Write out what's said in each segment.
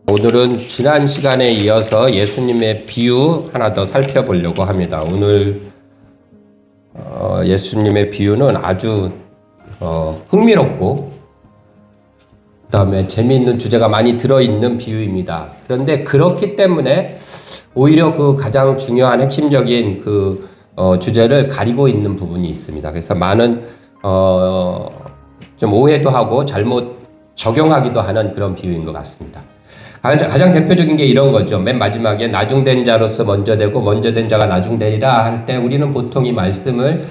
오늘은 지난 시간에 이어서 예수님의 비유 하나 더 살펴보려고 합니다. 오늘 예수님의 비유는 아주 흥미롭고 그 다음에 재미있는 주제가 많이 들어있는 비유입니다. 그런데 그렇기 때문에 오히려 그 가장 중요한 핵심적인 그 주제를 가리고 있는 부분이 있습니다. 그래서 많은 좀 오해도 하고 잘못 적용하기도 하는 그런 비유인 것 같습니다. 가장 대표적인 게 이런 거죠. 맨 마지막에 나중된 자로서 먼저 되고 먼저 된 자가 나중되리라 할 때 우리는 보통 이 말씀을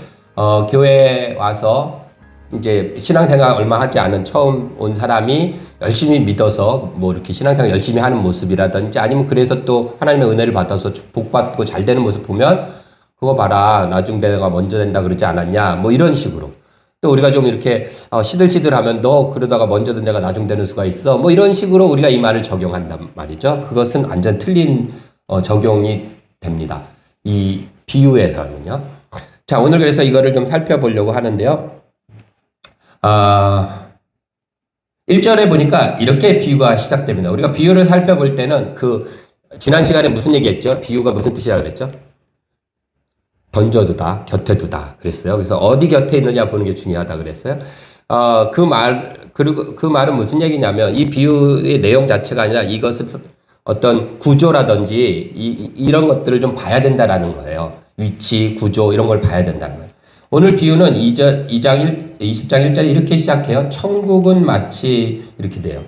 교회에 와서 이제 신앙생활 얼마 하지 않은 처음 온 사람이 열심히 믿어서 뭐 이렇게 신앙생활 열심히 하는 모습이라든지 아니면 그래서 또 하나님의 은혜를 받아서 복받고 잘 되는 모습 보면 그거 봐라 나중되가 먼저 된다 그러지 않았냐 뭐 이런 식으로 또 우리가 좀 이렇게 시들시들하면 너 그러다가 먼저 된 데가 나중되는 수가 있어 뭐 이런 식으로 우리가 이 말을 적용한단 말이죠. 그것은 완전 틀린 적용이 됩니다. 이 비유에서는요. 자, 오늘 그래서 이거를 좀 살펴보려고 하는데요. 1절에 보니까 이렇게 비유가 시작됩니다. 우리가 비유를 살펴볼 때는 지난 시간에 무슨 얘기했죠? 비유가 무슨 뜻이라고 그랬죠? 던져두다, 곁에 두다 그랬어요. 그래서 어디 곁에 있느냐 보는 게 중요하다 그랬어요. 그리고 그 말은 무슨 얘기냐면 이 비유의 내용 자체가 아니라 이것을 어떤 구조라든지 이런 것들을 좀 봐야 된다라는 거예요. 위치, 구조 이런 걸 봐야 된다는 거예요. 오늘 비유는 20장 1절에 이렇게 시작해요. 천국은 마치 이렇게 돼요.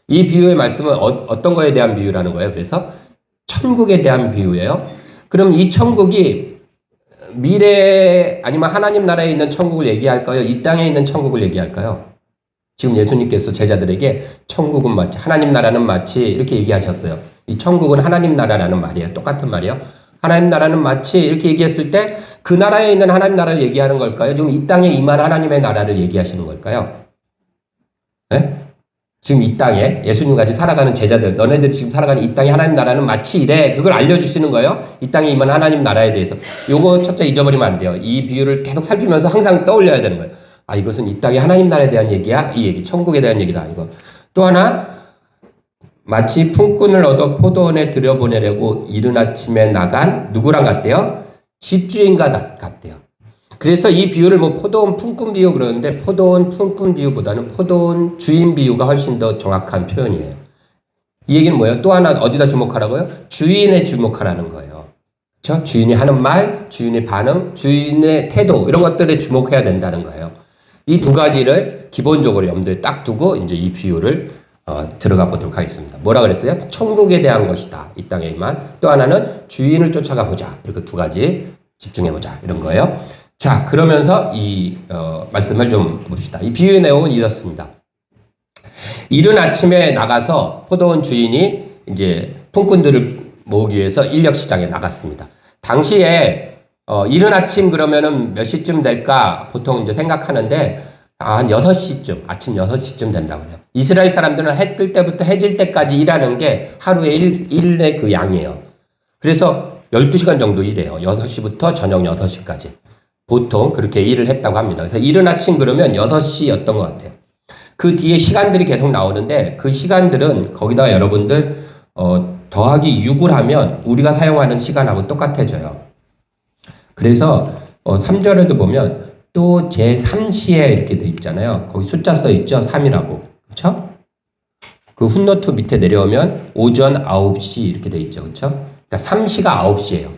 이 비유의 말씀은 어떤 거에 대한 비유라는 거예요. 그래서 천국에 대한 비유예요. 그럼 이 천국이 미래 아니면 하나님 나라에 있는 천국을 얘기할까요? 이 땅에 있는 천국을 얘기할까요? 지금 예수님께서 제자들에게 천국은 마치 하나님 나라는 마치 이렇게 얘기하셨어요. 이 천국은 하나님 나라라는 말이에요. 똑같은 말이에요. 하나님 나라는 마치 이렇게 얘기했을 때 그 나라에 있는 하나님 나라를 얘기하는 걸까요? 지금 이 땅에 임한 하나님의 나라를 얘기하시는 걸까요? 네? 지금 이 땅에 예수님 같이 살아가는 제자들, 너네들 지금 살아가는 이 땅에 하나님 나라는 마치 이래. 그걸 알려주시는 거예요. 이 땅에 임한 하나님 나라에 대해서. 요거 첫째 잊어버리면 안 돼요. 이 비유를 계속 살피면서 항상 떠올려야 되는 거예요. 이것은 이 땅에 하나님 나라에 대한 얘기야? 이 얘기, 천국에 대한 얘기다. 이거. 또 하나, 마치 품꾼을 얻어 포도원에 들여보내려고 이른 아침에 나간 누구랑 같대요? 집주인과 같대요. 그래서 이 비유를 포도원 품꾼 비유 그러는데 포도원 품꾼 비유보다는 포도원 주인 비유가 훨씬 더 정확한 표현이에요. 이 얘기는 뭐예요? 또 하나 어디다 주목하라고요? 주인에 주목하라는 거예요. 그렇죠? 주인이 하는 말, 주인의 반응, 주인의 태도 이런 것들에 주목해야 된다는 거예요. 이 두 가지를 기본적으로 염두에 딱 두고 이제 이 비유를 들어가 보도록 하겠습니다. 뭐라 그랬어요? 천국에 대한 것이다. 이 땅에만. 또 하나는 주인을 쫓아가 보자. 이렇게 두 가지 집중해 보자. 이런 거예요. 자, 그러면서 이 말씀을 좀 봅시다. 이 비유의 내용은 이렇습니다. 이른 아침에 나가서 포도원 주인이 이제 품꾼들을 모으기 위해서 인력시장에 나갔습니다. 당시에 이른 아침 그러면은 몇 시쯤 될까 보통 이제 생각하는데 한 6시쯤, 아침 6시쯤 된다고 해요. 이스라엘 사람들은 해 뜰 때부터 해질 때까지 일하는 게 하루에 일의 그 양이에요. 그래서 12시간 정도 일해요. 6시부터 저녁 6시까지. 보통 그렇게 일을 했다고 합니다. 그래서 이른 아침 그러면 6시였던 것 같아요. 그 뒤에 시간들이 계속 나오는데 그 시간들은 거기다가 여러분들 더하기 6을 하면 우리가 사용하는 시간하고 똑같아져요. 그래서 3절에도 보면 또 제3시에 이렇게 돼 있잖아요. 거기 숫자 써 있죠? 3이라고. 그렇죠? 그 훗노트 밑에 내려오면 오전 9시 이렇게 돼 있죠. 그렇죠? 그러니까 3시가 9시예요.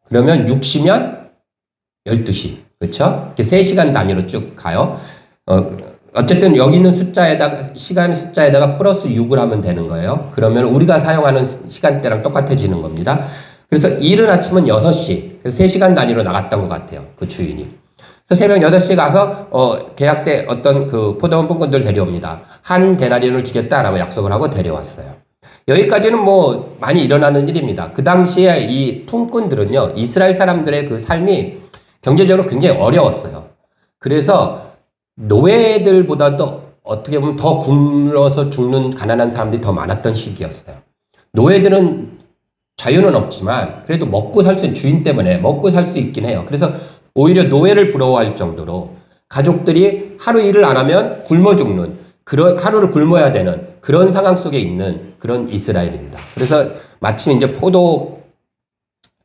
그러면 6시면 12시. 그렇죠? 이렇게 3시간 단위로 쭉 가요. 어쨌든 여기 있는 시간 숫자에다가 플러스 6을 하면 되는 거예요. 그러면 우리가 사용하는 시간대랑 똑같아지는 겁니다. 그래서 이른 아침은 6시. 그래서 3시간 단위로 나갔던 것 같아요. 그 주인이. 그래서 새벽 8시에 가서 계약 때 어떤 그 포도원 품꾼들 데려옵니다. 한 데나리온을 주겠다라고 약속을 하고 데려왔어요. 여기까지는 많이 일어나는 일입니다. 그 당시에 이 품꾼들은요, 이스라엘 사람들의 그 삶이 경제적으로 굉장히 어려웠어요. 그래서 노예들보다도 어떻게 보면 더 굶어서 죽는 가난한 사람들이 더 많았던 시기였어요. 노예들은 자유는 없지만 그래도 먹고 살 수 있는 주인 때문에 먹고 살 수 있긴 해요. 그래서 오히려 노예를 부러워할 정도로 가족들이 하루 일을 안 하면 굶어 죽는 그런 하루를 굶어야 되는 그런 상황 속에 있는 그런 이스라엘입니다. 그래서 마침 이제 포도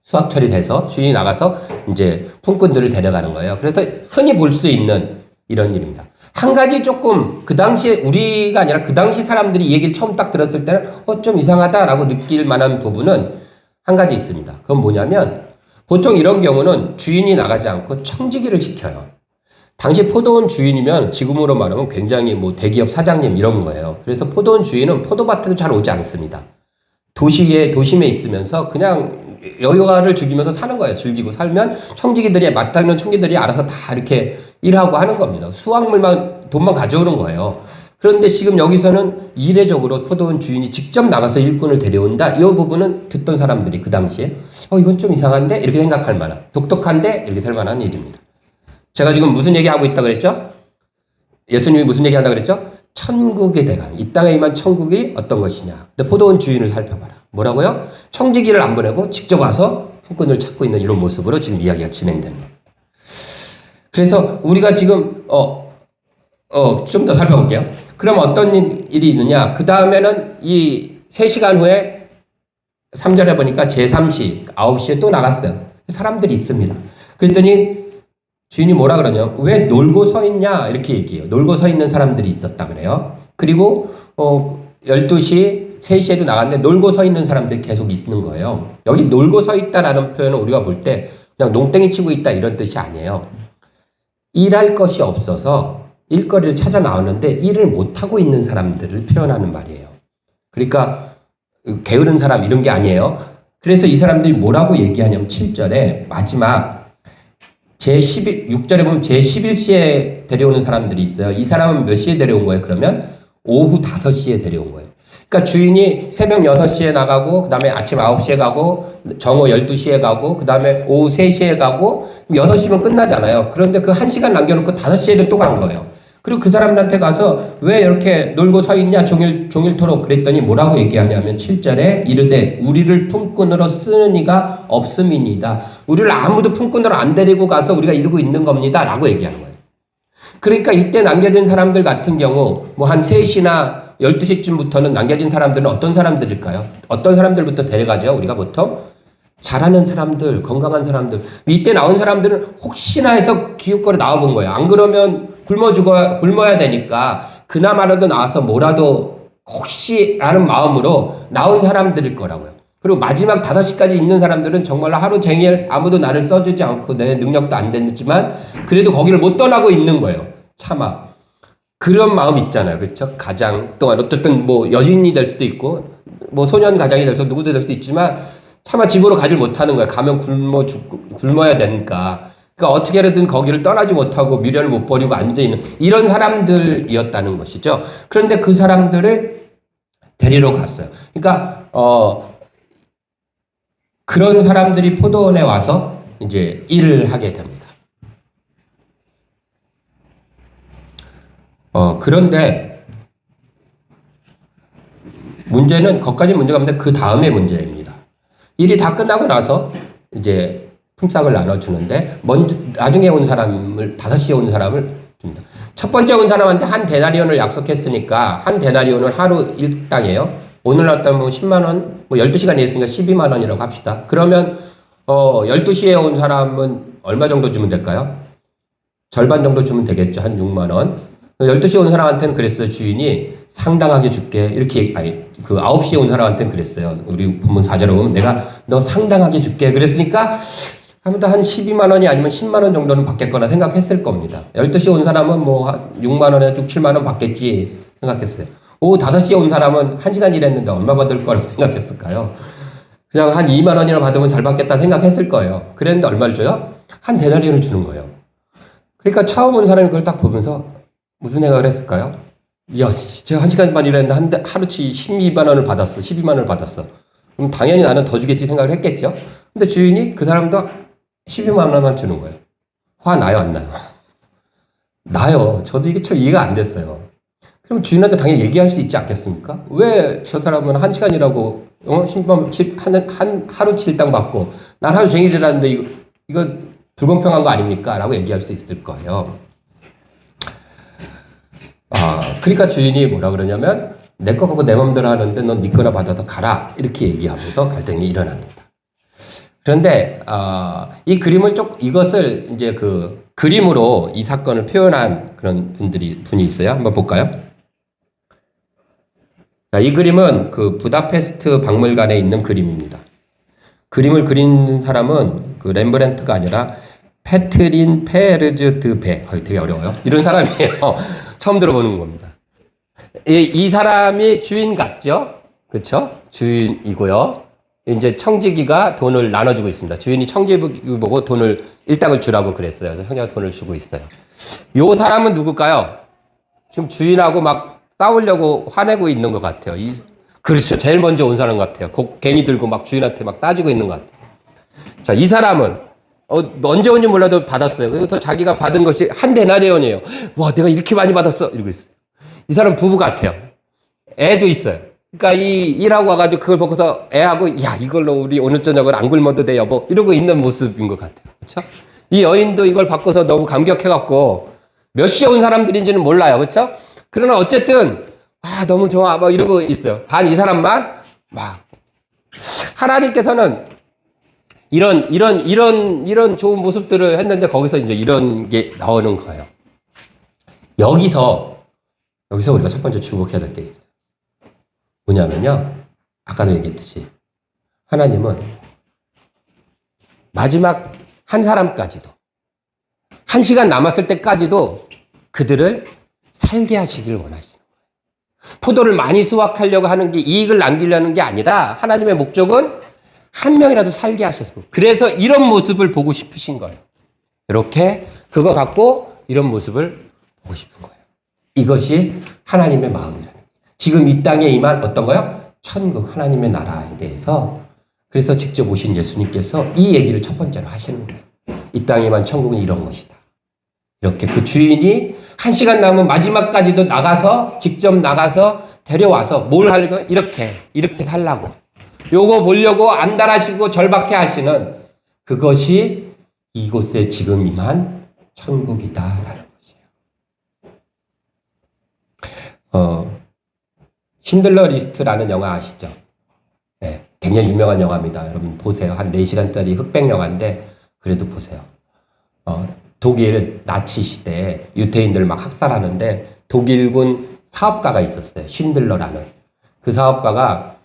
수확철이 돼서 주인이 나가서 이제 품꾼들을 데려가는 거예요. 그래서 흔히 볼 수 있는 이런 일입니다. 한 가지 조금 그 당시에 우리가 아니라 그 당시 사람들이 이 얘기를 처음 딱 들었을 때는 좀 이상하다라고 느낄 만한 부분은 한 가지 있습니다. 그건 뭐냐면 보통 이런 경우는 주인이 나가지 않고 청지기를 시켜요. 당시 포도원 주인이면 지금으로 말하면 굉장히 뭐 대기업 사장님 이런 거예요. 그래서 포도원 주인은 포도밭에도 잘 오지 않습니다. 도심에 있으면서 그냥 여가를 즐기면서 사는 거예요. 즐기고 살면 청지기들이 맞닿는 청지기들이 알아서 다 이렇게 일하고 하는 겁니다. 수확물만 돈만 가져오는 거예요. 그런데 지금 여기서는 이례적으로 포도원 주인이 직접 나가서 일꾼을 데려온다. 이 부분은 듣던 사람들이 그 당시에 이건 좀 이상한데 이렇게 생각할 만한 독특한데 이렇게 살 만한 일입니다. 제가 지금 무슨 얘기하고 있다 그랬죠? 예수님이 무슨 얘기한다 그랬죠? 천국에 대한 이 땅에 임한 천국이 어떤 것이냐. 근데 포도원 주인을 살펴봐라. 뭐라고요? 청지기를 안 보내고 직접 와서 품꾼을 찾고 있는 이런 모습으로 지금 이야기가 진행되는 겁니다. 그래서 우리가 지금 좀 더 살펴볼게요. 그럼 어떤 일이 있느냐? 그 다음에는 이 3시간 후에 3절에 보니까 제3시 9시에 또 나갔어요. 사람들이 있습니다. 그랬더니 주인이 뭐라 그러냐? 왜 놀고 서 있냐? 이렇게 얘기해요. 놀고 서 있는 사람들이 있었다 그래요. 그리고 12시, 3시에도 나갔는데 놀고 서 있는 사람들이 계속 있는 거예요. 여기 놀고 서 있다라는 표현은 우리가 볼 때 그냥 농땡이 치고 있다 이런 뜻이 아니에요. 일할 것이 없어서 일거리를 찾아 나왔는데 일을 못하고 있는 사람들을 표현하는 말이에요. 그러니까 게으른 사람 이런 게 아니에요. 그래서 이 사람들이 뭐라고 얘기하냐면 7절에 마지막 제6절에 보면 제11시에 데려오는 사람들이 있어요. 이 사람은 몇 시에 데려온 거예요? 그러면 오후 5시에 데려온 거예요. 그러니까 주인이 새벽 6시에 나가고 그 다음에 아침 9시에 가고 정오 12시에 가고 그 다음에 오후 3시에 가고 6시면 끝나잖아요. 그런데 그 1시간 남겨놓고 5시에도 또 간 거예요. 그리고 그 사람한테 가서 왜 이렇게 놀고 서 있냐 종일토록 그랬더니 뭐라고 얘기하냐면 7절에 이르되 우리를 품꾼으로 쓰는 이가 없음이니이다. 우리를 아무도 품꾼으로 안 데리고 가서 우리가 이러고 있는 겁니다 라고 얘기하는 거예요. 그러니까 이때 남겨진 사람들 같은 경우 뭐 한 3시나 12시쯤부터는 남겨진 사람들은 어떤 사람들일까요? 어떤 사람들부터 데려가죠? 우리가 보통 잘하는 사람들, 건강한 사람들. 이때 나온 사람들은 혹시나 해서 기웃거리 나와본 거예요. 안 그러면 굶어야 되니까 그나마라도 나와서 뭐라도 혹시라는 마음으로 나온 사람들일 거라고요. 그리고 마지막 5시까지 있는 사람들은 정말로 하루 종일 아무도 나를 써주지 않고 내 능력도 안 됐지만 그래도 거기를 못 떠나고 있는 거예요. 차마. 그런 마음 있잖아요. 그렇죠? 가장 동안 어쨌든 뭐 여인이 될 수도 있고 뭐 소년 가장이 될 수도 누구도 될 수도 있지만 차마 집으로 가질 못하는 거예요. 가면 굶어야 되니까. 그러니까 어떻게든 거기를 떠나지 못하고 미련을 못 버리고 앉아있는 이런 사람들이었다는 것이죠. 그런데 그 사람들을 데리러 갔어요. 그러니까 그런 사람들이 포도원에 와서 이제 일을 하게 됩니다. 그런데 문제는 거기까지 문제가 없는데 그 다음에 문제입니다. 일이 다 끝나고 나서 이제 품삯을 나눠주는데 나중에 온 사람을 5시에 온 사람을 줍니다. 첫 번째 온 사람한테 한 데나리온을 약속했으니까 한 데나리온은 하루 일당이에요. 오늘 나왔다면 10만 원, 뭐 12시간 일했으니까 12만 원이라고 합시다. 그러면 12시에 온 사람은 얼마 정도 주면 될까요? 절반 정도 주면 되겠죠. 한 6만 원. 12시에 온 사람한테는 그랬어요. 주인이 상당하게 줄게. 이렇게, 그 9시에 온 사람한테는 그랬어요. 우리 본문 4절에 보면 내가 너 상당하게 줄게. 그랬으니까 아무도 한 12만 원이 아니면 10만 원 정도는 받겠거나 생각했을 겁니다. 12시에 온 사람은 뭐 6만 원에 쭉 7만 원 받겠지 생각했어요. 오후 5시에 온 사람은 1시간 일했는데 얼마 받을 거라고 생각했을까요? 그냥 한 2만 원이나 받으면 잘 받겠다 생각했을 거예요. 그랬는데 얼마를 줘요? 한 데나리온을 주는 거예요. 그러니까 처음 온 사람이 그걸 딱 보면서 무슨 생각을 했을까요? 야, 제가 1시간 반 일했는데 하루치 12만 원을 받았어. 12만 원을 받았어. 그럼 당연히 나는 더 주겠지 생각을 했겠죠. 근데 주인이 그 사람도 12만 원만 주는 거예요. 화 나요, 안 나요? 나요. 저도 이게 참 이해가 안 됐어요. 그럼 주인한테 당연히 얘기할 수 있지 않겠습니까? 왜 저 사람은 1시간이라고 하루치 일당 받고 난 하루 종일 일하는데 이거 불공평한 거 아닙니까? 라고 얘기할 수 있을 거예요. 그러니까 주인이 뭐라 그러냐면 내 거 갖고 내 맘대로 하는데 넌 네 거나 받아서 가라 이렇게 얘기하면서 갈등이 일어납니다. 그런데 이 그림을 이것을 이제 그 그림으로 이 사건을 표현한 그런 분이 있어요. 한번 볼까요? 자, 이 그림은 그 부다페스트 박물관에 있는 그림입니다. 그림을 그린 사람은 그 렘브란트가 아니라 페트린 페르즈 드 베. 되게 어려워요. 이런 사람이에요. 처음 들어보는 겁니다. 이 사람이 주인 같죠? 그렇죠? 주인이고요. 이제 청지기가 돈을 나눠주고 있습니다. 주인이 청지기 보고 일당을 주라고 그랬어요. 그래서 형제가 돈을 주고 있어요. 요 사람은 누굴까요? 지금 주인하고 막 싸우려고 화내고 있는 것 같아요. 그렇죠. 제일 먼저 온 사람 같아요. 괜히 들고 막 주인한테 막 따지고 있는 것 같아요. 자, 이 사람은 언제 온지 몰라도 받았어요. 그래서 자기가 받은 것이 한 데나리온이에요. 와, 내가 이렇게 많이 받았어. 이러고 있어요. 이 사람 부부 같아요. 애도 있어요. 그러니까 일하고 와가지고 그걸 보고서 애하고 야, 이걸로 우리 오늘 저녁을 안 굶어도 돼 여보 이러고 있는 모습인 것 같아요. 그렇죠? 이 여인도 이걸 받고서 너무 감격해갖고 몇 시에 온 사람들인지는 몰라요. 그렇죠? 그러나 어쨌든 너무 좋아 막 이러고 있어요. 단 이 사람만 막 하나님께서는 이런 좋은 모습들을 했는데 거기서 이제 이런 게 나오는 거예요. 여기서 우리가 첫 번째 주목해야 될 게 있어요. 뭐냐면요. 아까도 얘기했듯이 하나님은 마지막 한 사람까지도 1시간 남았을 때까지도 그들을 살게 하시길 원하시는 거예요. 포도를 많이 수확하려고 하는 게 이익을 남기려는 게 아니라 하나님의 목적은 한 명이라도 살게 하셨습니다. 그래서 이런 모습을 보고 싶으신 거예요. 이렇게 그거 갖고 이런 모습을 보고 싶은 거예요. 이것이 하나님의 마음이에요. 지금 이 땅에 임한 어떤 거요? 천국, 하나님의 나라에 대해서 그래서 직접 오신 예수님께서 이 얘기를 첫 번째로 하시는 거예요. 이 땅에 임한 천국은 이런 것이다. 이렇게 그 주인이 1시간 남은 마지막까지도 직접 나가서 데려와서 뭘 하려고? 이렇게 살라고. 요거 보려고 안달하시고 절박해 하시는 그것이 이곳에 지금 임한 천국이다라는 것이에요. 신들러 리스트라는 영화 아시죠? 네, 굉장히 유명한 영화입니다. 여러분 보세요. 한 4시간짜리 흑백 영화인데 그래도 보세요. 독일 나치 시대에 유태인들 막 학살하는데 독일군 사업가가 있었어요. 신들러라는. 그 사업가가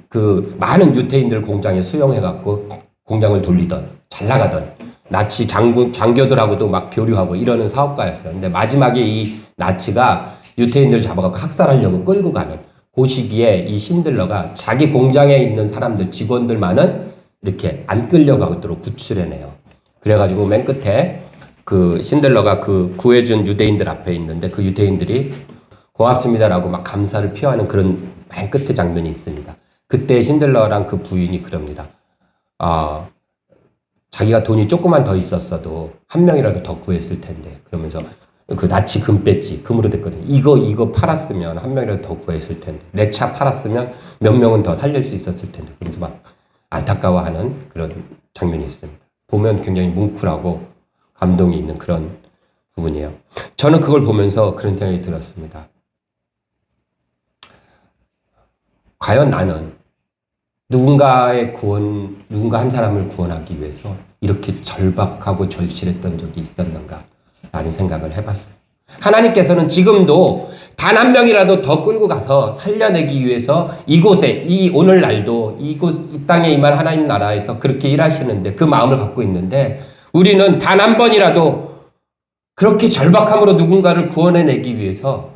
그 많은 유태인들 공장에 수용해갖고 공장을 돌리던 잘 나가던 나치 장교들하고도 막 교류하고 이러는 사업가였어요. 근데 마지막에 이 나치가 유태인들 잡아갖고 학살하려고 끌고 가는 그 시기에 이 신들러가 자기 공장에 있는 사람들, 직원들만은 이렇게 안 끌려가도록 구출해내요. 그래가지고 맨 끝에 그 신들러가 그 구해준 유대인들 앞에 있는데 그 유대인들이 고맙습니다라고 막 감사를 표하는 그런 맨 끝에 장면이 있습니다. 그때 신들러랑 그 부인이 그럽니다. 자기가 돈이 조금만 더 있었어도 한 명이라도 더 구했을 텐데 그러면서 그 나치 금배지 금으로 됐거든요. 이거 팔았으면 한 명이라도 더 구했을 텐데 내 차 팔았으면 몇 명은 더 살릴 수 있었을 텐데 그러면서 막 안타까워하는 그런 장면이 있습니다. 보면 굉장히 뭉클하고 감동이 있는 그런 부분이에요. 저는 그걸 보면서 그런 생각이 들었습니다. 과연 나는 누군가 한 사람을 구원하기 위해서 이렇게 절박하고 절실했던 적이 있었는가? 라는 생각을 해봤어요. 하나님께서는 지금도 단 한 명이라도 더 끌고 가서 살려내기 위해서 이곳에, 오늘날도 이 땅에 임한 하나님 나라에서 그렇게 일하시는데 그 마음을 갖고 있는데 우리는 단 한 번이라도 그렇게 절박함으로 누군가를 구원해내기 위해서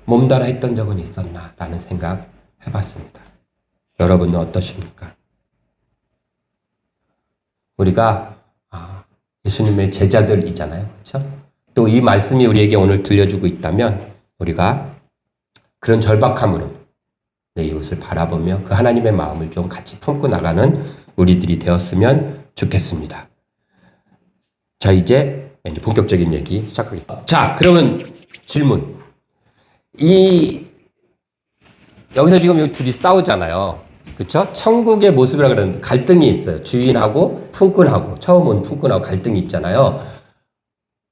몸달아 했던 적은 있었나? 라는 생각 해봤습니다. 여러분은 어떠십니까? 우리가 예수님의 제자들이잖아요. 그렇죠? 또 이 말씀이 우리에게 오늘 들려주고 있다면 우리가 그런 절박함으로 내 이웃을 바라보며 그 하나님의 마음을 좀 같이 품고 나가는 우리들이 되었으면 좋겠습니다. 자, 이제 본격적인 얘기 시작하겠습니다. 자, 그러면 질문. 여기서 지금 여기 둘이 싸우잖아요. 그쵸? 천국의 모습이라 그러는데 갈등이 있어요. 주인하고 품꾼하고, 처음 온 품꾼하고 갈등이 있잖아요.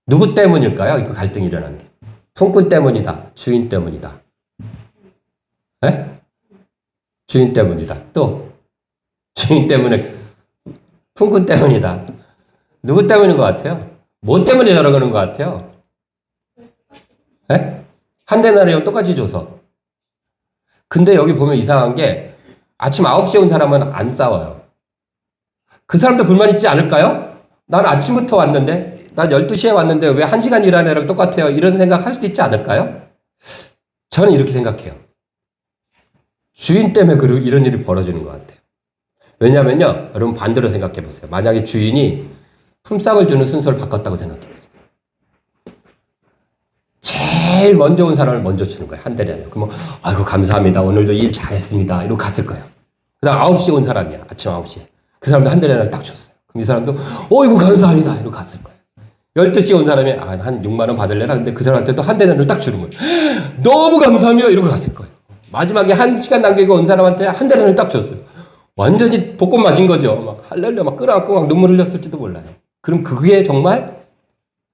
누구 때문일까요? 그 갈등이 일어난 게. 품꾼 때문이다. 주인 때문이다. 에? 주인 때문이다. 또 주인 때문에 품꾼 때문이다. 누구 때문인 것 같아요? 뭐 때문에 저러는 것 같아요? 에? 한 데나리온 똑같이 줘서. 근데 여기 보면 이상한 게 아침 9시에 온 사람은 안 싸워요. 그 사람도 불만 있지 않을까요? 난 아침부터 왔는데, 난 12시에 왔는데 왜 1시간 일하는 애랑 똑같아요? 이런 생각 할 수 있지 않을까요? 저는 이렇게 생각해요. 주인 때문에 이런 일이 벌어지는 것 같아요. 왜냐면요, 여러분 반대로 생각해 보세요. 만약에 주인이 품삯을 주는 순서를 바꿨다고 생각해 보세요. 제일 먼저 온 사람을 먼저 주는 거예요. 한 대리하면. 그러면, 아이고, 감사합니다. 오늘도 일 잘했습니다. 이러고 갔을 거예요. 그 다음 9시에 온 사람이야. 아침 9시에. 그 사람도 한 대리하나를 딱 줬어요. 그럼 이 사람도, 어이구, 감사합니다. 이러고 갔을 거예요. 12시에 온 사람이, 한 6만원 받을래나? 근데 그 사람한테도 한 대리하나를 딱 주는 거예요. 너무 감사합니다. 이러고 갔을 거예요. 마지막에 1시간 남기고 온 사람한테 한 대리하나를 딱 줬어요. 완전히 복권 맞은 거죠. 막 할렐루야 막 끌어안고 막 눈물 흘렸을지도 몰라요. 그럼 그게 정말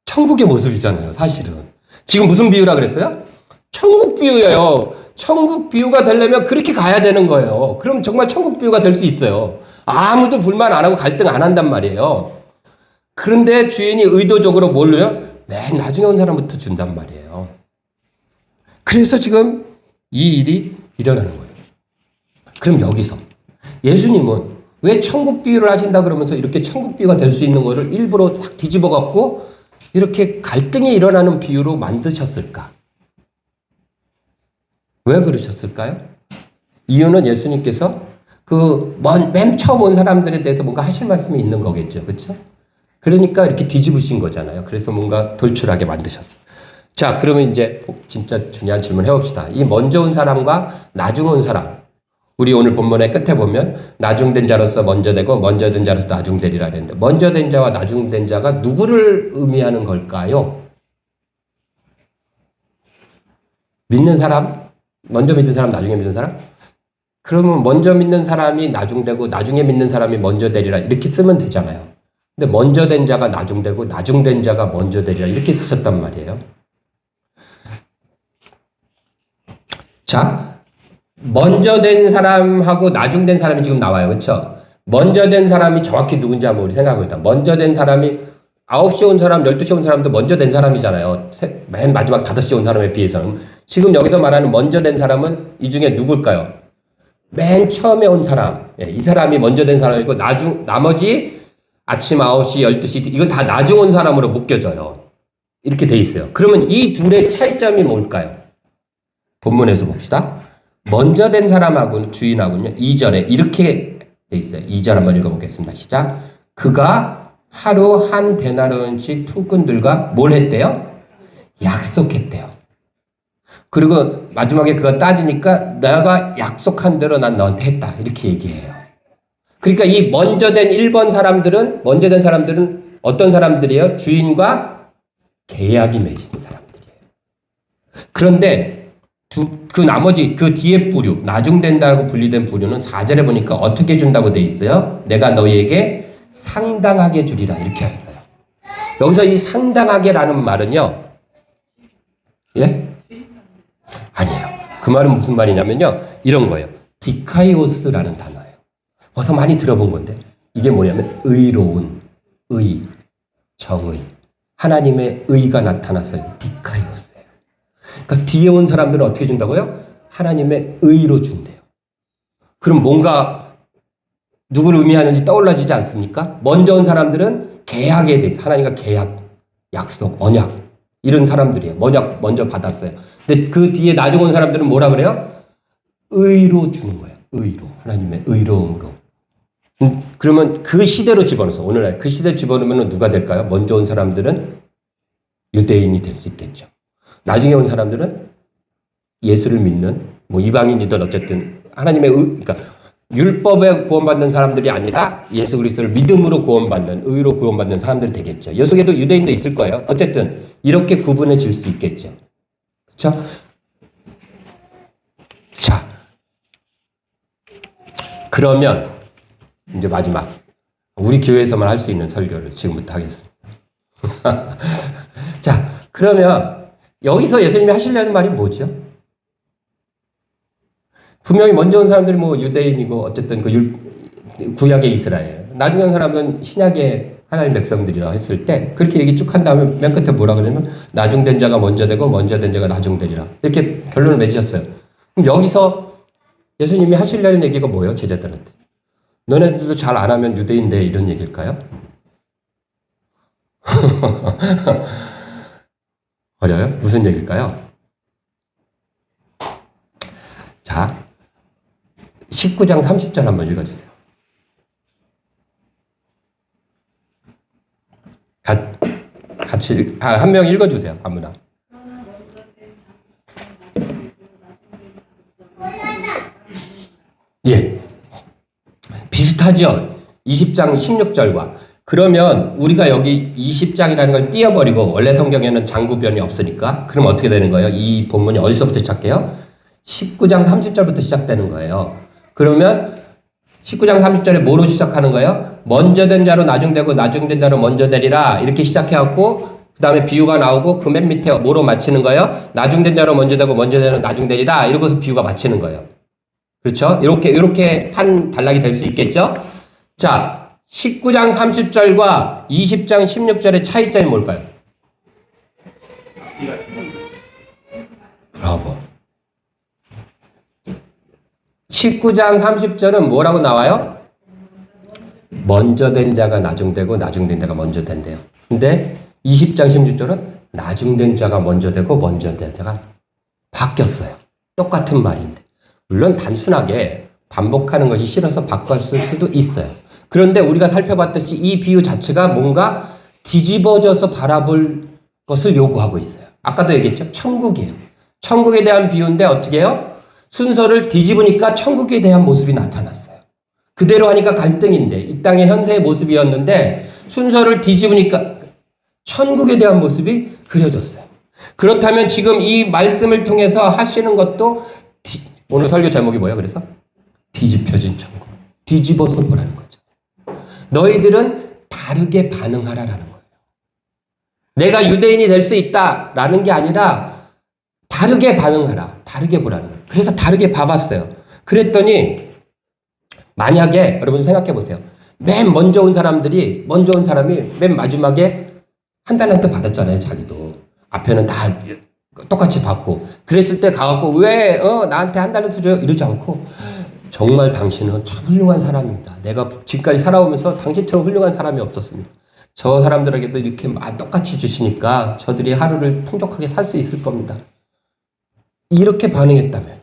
천국의 모습이잖아요. 사실은. 지금 무슨 비유라 그랬어요? 천국 비유예요. 천국 비유가 되려면 그렇게 가야 되는 거예요. 그럼 정말 천국 비유가 될 수 있어요. 아무도 불만 안 하고 갈등 안 한단 말이에요. 그런데 주인이 의도적으로 뭘로요? 맨 나중에 온 사람부터 준단 말이에요. 그래서 지금 이 일이 일어나는 거예요. 그럼 여기서 예수님은 왜 천국 비유를 하신다 그러면서 이렇게 천국 비유가 될 수 있는 거를 일부러 싹 뒤집어 갖고 이렇게 갈등이 일어나는 비유로 만드셨을까? 왜 그러셨을까요? 이유는 예수님께서 맨 처음 온 사람들에 대해서 뭔가 하실 말씀이 있는 거겠죠. 그렇죠? 그러니까 이렇게 뒤집으신 거잖아요. 그래서 뭔가 돌출하게 만드셨어요. 자, 그러면 이제 진짜 중요한 질문 해봅시다. 이 먼저 온 사람과 나중 온 사람. 우리 오늘 본문의 끝에 보면 나중된 자로서 먼저 되고 먼저 된 자로서 나중되리라 그랬는데 먼저 된 자와 나중된 자가 누구를 의미하는 걸까요? 믿는 사람? 먼저 믿는 사람, 나중에 믿는 사람? 그러면 먼저 믿는 사람이 나중되고 나중에 믿는 사람이 먼저 되리라 이렇게 쓰면 되잖아요. 근데 먼저 된 자가 나중되고 나중된 자가 먼저 되리라 이렇게 쓰셨단 말이에요. 자, 먼저 된 사람하고 나중된 사람이 지금 나와요. 그렇죠? 먼저 된 사람이 정확히 누군지 한번 우리 생각해봅니다. 먼저 된 사람이 9시에 온 사람, 12시에 온 사람도 먼저 된 사람이잖아요. 맨 마지막 5시에 온 사람에 비해서는. 지금 여기서 말하는 먼저 된 사람은 이 중에 누굴까요? 맨 처음에 온 사람. 이 사람이 먼저 된 사람이고 나머지 아침 9시, 12시 이건 다 나중 온 사람으로 묶여져요. 이렇게 돼 있어요. 그러면 이 둘의 차이점이 뭘까요? 본문에서 봅시다. 먼저 된 사람하고는 주인하고는요. 2절에 이렇게 돼 있어요. 2절 한번 읽어보겠습니다. 시작. 그가 하루 한 데나리온씩 품꾼들과 뭘 했대요? 약속했대요. 그리고 마지막에 그가 따지니까 내가 약속한 대로 난 너한테 했다. 이렇게 얘기해요. 그러니까 이 먼저 된 1번 사람들은 어떤 사람들이에요? 주인과 계약이 맺은 사람들이에요. 그런데 그 나머지 그 뒤에 부류, 나중된다고 분리된 부류는 4절에 보니까 어떻게 준다고 돼 있어요? 내가 너희에게 상당하게 주리라 이렇게 했어요. 여기서 이 상당하게라는 말은요. 예? 아니에요. 그 말은 무슨 말이냐면요. 이런 거예요. 디카이오스라는 단어예요. 어서 많이 들어본 건데 이게 뭐냐면 의로운, 의, 정의. 하나님의 의가 나타났어요. 디카이오스. 그러니까 뒤에 온 사람들은 어떻게 준다고요? 하나님의 의로 준대요. 그럼 뭔가 누구를 의미하는지 떠올라지지 않습니까? 먼저 온 사람들은 계약에 대해서 하나님과 계약, 약속, 언약 이런 사람들이에요. 먼저 받았어요. 근데 그 뒤에 나중 온 사람들은 뭐라 그래요? 의로 주는 거예요. 의로. 하나님의 의로움으로. 그러면 그 시대로 집어넣어서 오늘날 그 시대로 집어넣으면 누가 될까요? 먼저 온 사람들은 유대인이 될 수 있겠죠. 나중에 온 사람들은 예수를 믿는 이방인이든 어쨌든 하나님의 그러니까 율법에 구원받는 사람들이 아니라 예수 그리스도를 믿음으로 구원받는 의로 구원받는 사람들이 되겠죠. 요 속에도 유대인도 있을 거예요. 어쨌든 이렇게 구분해 줄 수 있겠죠. 그렇죠? 자, 그러면 이제 마지막 우리 교회에서만 할 수 있는 설교를 지금부터 하겠습니다. 자, 그러면 여기서 예수님이 하시려는 말이 뭐죠? 분명히 먼저 온 사람들이 뭐 유대인이고 어쨌든 그 구약의 이스라엘. 나중에 온 사람은 신약의 하나님 백성들이라 했을 때 그렇게 얘기 쭉 한 다음에 맨 끝에 뭐라 그러냐면 나중된 자가 먼저 되고 먼저 된 자가 나중되리라. 이렇게 결론을 맺으셨어요. 그럼 여기서 예수님이 하시려는 얘기가 뭐예요? 제자들한테. 너네들도 잘 안 하면 유대인데 이런 얘기일까요? 어려요? 무슨 얘기일까요? 자, 19장 30절 한번 읽어주세요. 같이, 한 명 읽어주세요. 아무나. 예. 비슷하죠? 20장 16절과. 그러면 우리가 여기 20장이라는 걸 띄워버리고 원래 성경에는 장구변이 없으니까 그럼 어떻게 되는 거예요? 이 본문이 어디서부터 시작해요? 19장 30절부터 시작되는 거예요. 그러면 19장 30절에 뭐로 시작하는 거예요? 먼저 된 자로 나중되고 나중된 자로 먼저 되리라 이렇게 시작해갖고 그 다음에 비유가 나오고 그 맨 밑에 뭐로 마치는 거예요? 나중된 자로 먼저 되고 먼저 되는 나중되리라 이러고서 비유가 마치는 거예요. 그렇죠? 이렇게 한 단락이 될 수 있겠죠? 자, 19장 30절과 20장 16절의 차이점이 뭘까요? 브라보. 19장 30절은 뭐라고 나와요? 먼저 된 자가 나중되고 나중된 자가 먼저 된대요. 근데 20장 16절은 나중된 자가 먼저 되고 먼저 된 자가 바뀌었어요. 똑같은 말인데. 물론 단순하게 반복하는 것이 싫어서 바꿨을 수도 있어요. 그런데 우리가 살펴봤듯이 이 비유 자체가 뭔가 뒤집어져서 바라볼 것을 요구하고 있어요. 아까도 얘기했죠? 천국이에요. 천국에 대한 비유인데 어떻게 해요? 순서를 뒤집으니까 천국에 대한 모습이 나타났어요. 그대로 하니까 갈등인데 이 땅의 현세의 모습이었는데 순서를 뒤집으니까 천국에 대한 모습이 그려졌어요. 그렇다면 지금 이 말씀을 통해서 하시는 것도 오늘 설교 제목이 뭐예요? 그래서 뒤집혀진 천국. 뒤집어서 보라는 거죠. 너희들은 다르게 반응하라라는 거예요. 내가 유대인이 될 수 있다라는 게 아니라 다르게 반응하라. 다르게 보라는 거예요. 그래서 다르게 봐봤어요. 그랬더니 만약에 여러분 생각해 보세요. 맨 먼저 온 사람이 맨 마지막에 한 달란트 받았잖아요. 자기도. 앞에는 다 똑같이 받고 그랬을 때 가갖고 왜 나한테 한 달란트 줘요? 이러지 않고 정말 당신은 참 훌륭한 사람입니다. 내가 지금까지 살아오면서 당신처럼 훌륭한 사람이 없었습니다. 저 사람들에게도 이렇게 똑같이 주시니까 저들이 하루를 풍족하게 살 수 있을 겁니다. 이렇게 반응했다면요.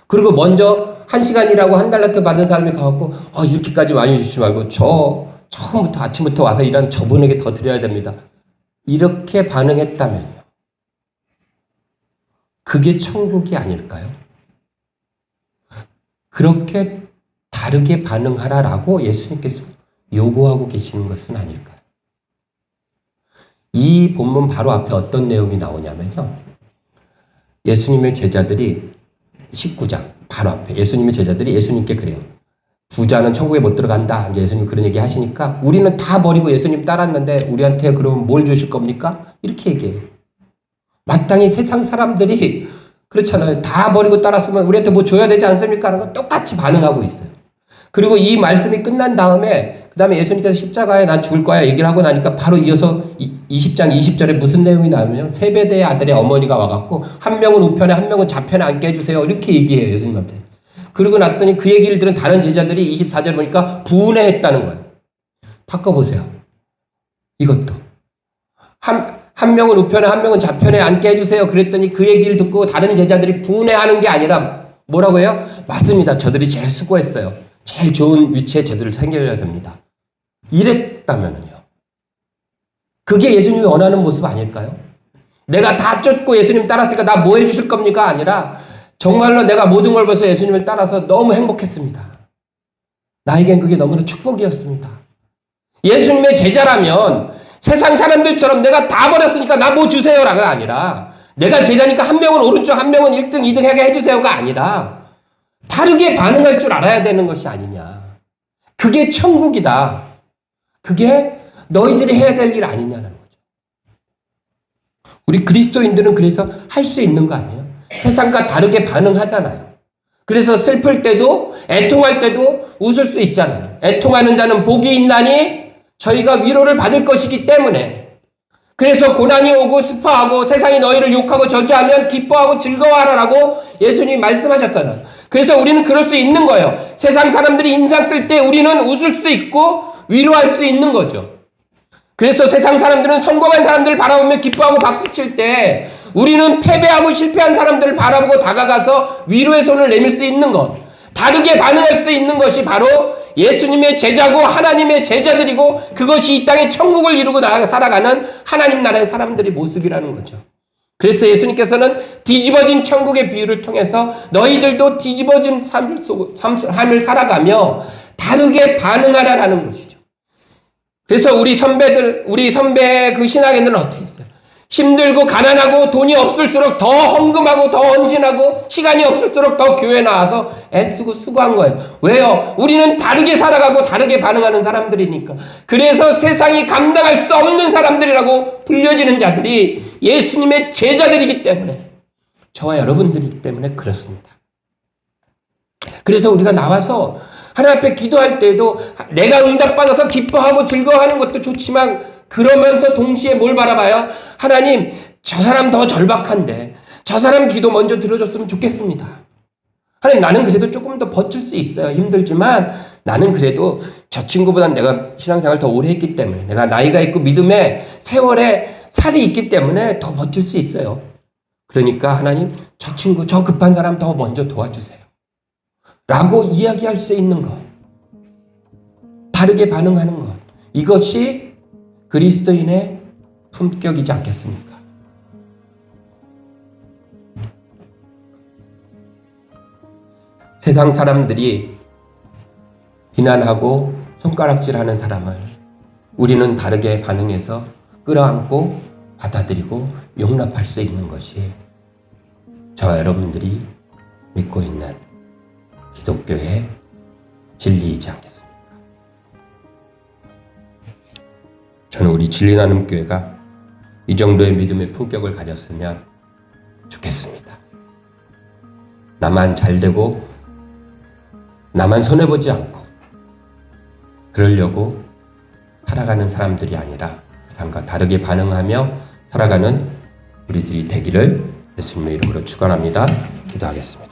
그리고 먼저 1시간이라고 한 달란트 받은 사람이 가갖고 이렇게까지 많이 주시지 말고 저 처음부터 아침부터 와서 일한 저분에게 더 드려야 됩니다. 이렇게 반응했다면요. 그게 천국이 아닐까요? 그렇게 다르게 반응하라라고 예수님께서 요구하고 계시는 것은 아닐까요? 이 본문 바로 앞에 어떤 내용이 나오냐면요. 예수님의 제자들이 19장 바로 앞에 예수님의 제자들이 예수님께 그래요. 부자는 천국에 못 들어간다. 이제 예수님 그런 얘기 하시니까 우리는 다 버리고 예수님 따랐는데 우리한테 그럼 뭘 주실 겁니까? 이렇게 얘기해요. 마땅히 세상 사람들이 그렇잖아요. 다 버리고 따랐으면 우리한테 뭐 줘야 되지 않습니까? 하는 거 똑같이 반응하고 있어요. 그리고 이 말씀이 끝난 다음에 그 다음에 예수님께서 십자가에 난 죽을 거야 얘기를 하고 나니까 바로 이어서 20장 20절에 무슨 내용이 나오냐면 세베대의 아들의 어머니가 와갖고 한 명은 우편에 한 명은 좌편에 앉게 해주세요. 이렇게 얘기해요. 예수님한테. 그러고 났더니 그 얘기를 들은 다른 제자들이 24절 보니까 분해했다는 거예요. 바꿔보세요. 이것도. 한 명은 우편에 한 명은 좌편에 앉게 해주세요. 그랬더니 그 얘기를 듣고 다른 제자들이 분해하는 게 아니라 뭐라고 해요? 맞습니다. 저들이 제일 수고했어요. 제일 좋은 위치에 저들을 생겨야 됩니다. 이랬다면요. 그게 예수님이 원하는 모습 아닐까요? 내가 다 쫓고 예수님 따랐으니까 나 뭐 해주실 겁니까? 아니라 정말로 내가 모든 걸 벌써 예수님을 따라서 너무 행복했습니다. 나에겐 그게 너무나 축복이었습니다. 예수님의 제자라면 세상 사람들처럼 내가 다 버렸으니까 나 뭐 주세요라가 아니라 내가 제자니까 한 명은 오른쪽 한 명은 1등 2등 하게 해주세요가 아니라 다르게 반응할 줄 알아야 되는 것이 아니냐. 그게 천국이다. 그게 너희들이 해야 될 일 아니냐는 거죠. 우리 그리스도인들은 그래서 할 수 있는 거 아니에요? 세상과 다르게 반응하잖아요. 그래서 슬플 때도 애통할 때도 웃을 수 있잖아요. 애통하는 자는 복이 있나니 저희가 위로를 받을 것이기 때문에. 그래서 고난이 오고 슬퍼하고 세상이 너희를 욕하고 저주하면 기뻐하고 즐거워하라라고 예수님이 말씀하셨잖아요. 그래서 우리는 그럴 수 있는 거예요. 세상 사람들이 인상 쓸 때 우리는 웃을 수 있고 위로할 수 있는 거죠. 그래서 세상 사람들은 성공한 사람들을 바라보며 기뻐하고 박수칠 때 우리는 패배하고 실패한 사람들을 바라보고 다가가서 위로의 손을 내밀 수 있는 것, 다르게 반응할 수 있는 것이 바로 예수님의 제자고 하나님의 제자들이고 그것이 이 땅에 천국을 이루고 살아가는 하나님 나라의 사람들의 모습이라는 거죠. 그래서 예수님께서는 뒤집어진 천국의 비유를 통해서 너희들도 뒤집어진 삶을 살아가며 다르게 반응하라라는 것이죠. 그래서 우리 선배 그 신학에는 어떻게 했어요? 힘들고 가난하고 돈이 없을수록 더 헌금하고 더 헌신하고 시간이 없을수록 더 교회 나와서 애쓰고 수고한 거예요. 왜요? 우리는 다르게 살아가고 다르게 반응하는 사람들이니까. 그래서 세상이 감당할 수 없는 사람들이라고 불려지는 자들이 예수님의 제자들이기 때문에, 저와 여러분들이기 때문에 그렇습니다. 그래서 우리가 나와서 하나님 앞에 기도할 때에도 내가 응답받아서 기뻐하고 즐거워하는 것도 좋지만 그러면서 동시에 뭘 바라봐요? 하나님, 저 사람 더 절박한데 저 사람 기도 먼저 들어줬으면 좋겠습니다. 하나님, 나는 그래도 조금 더 버틸 수 있어요. 힘들지만 나는 그래도 저 친구보다는 내가 신앙생활 더 오래 했기 때문에, 내가 나이가 있고 믿음의 세월에 살이 있기 때문에 더 버틸 수 있어요. 그러니까 하나님, 저 친구, 저 급한 사람 더 먼저 도와주세요. 라고 이야기할 수 있는 것, 다르게 반응하는 것, 이것이 그리스도인의 품격이지 않겠습니까? 세상 사람들이 비난하고 손가락질하는 사람을 우리는 다르게 반응해서 끌어안고 받아들이고 용납할 수 있는 것이 저와 여러분들이 믿고 있는 기독교의 진리이지 않겠습니까? 저는 우리 진리나눔교회가 이 정도의 믿음의 품격을 가졌으면 좋겠습니다. 나만 잘되고 나만 손해보지 않고 그러려고 살아가는 사람들이 아니라 세상과 다르게 반응하며 살아가는 우리들이 되기를 예수님의 이름으로 축원합니다. 기도하겠습니다.